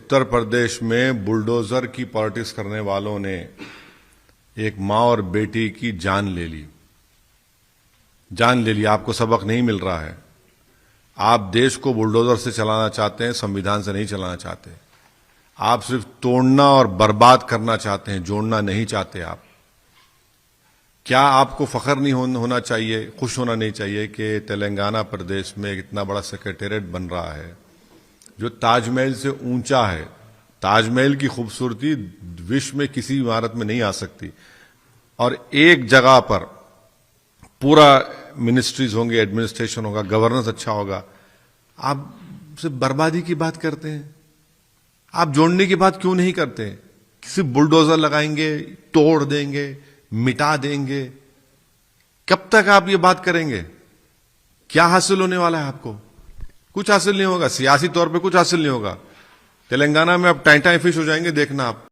उत्तर प्रदेश में बुलडोजर की पॉलिटिक्स करने वालों ने एक मां और बेटी की जान ले ली। आपको सबक नहीं मिल रहा है। आप देश को बुलडोजर से चलाना चाहते हैं, संविधान से नहीं चलाना चाहते। आप सिर्फ तोड़ना और बर्बाद करना चाहते हैं, जोड़ना नहीं चाहते। आप क्या आपको फख्र नहीं होना चाहिए, खुश होना नहीं चाहिए कि तेलंगाना प्रदेश में एक इतना बड़ा सेक्रेटेरिएट बन रहा है जो ताजमहल से ऊंचा है। ताजमहल की खूबसूरती विश्व में किसी इमारत में नहीं आ सकती, और एक जगह पर पूरा मिनिस्ट्रीज होंगे, एडमिनिस्ट्रेशन होगा, गवर्नेंस अच्छा होगा। आप सिर्फ बर्बादी की बात करते हैं, आप जोड़ने की बात क्यों नहीं करते? सिर्फ बुलडोजर लगाएंगे, तोड़ देंगे, मिटा देंगे। कब तक आप ये बात करेंगे? क्या हासिल होने वाला है आपको? कुछ हासिल नहीं होगा। सियासी तौर पे कुछ हासिल नहीं होगा। तेलंगाना में आप टाइम फिश हो जाएंगे, देखना आप।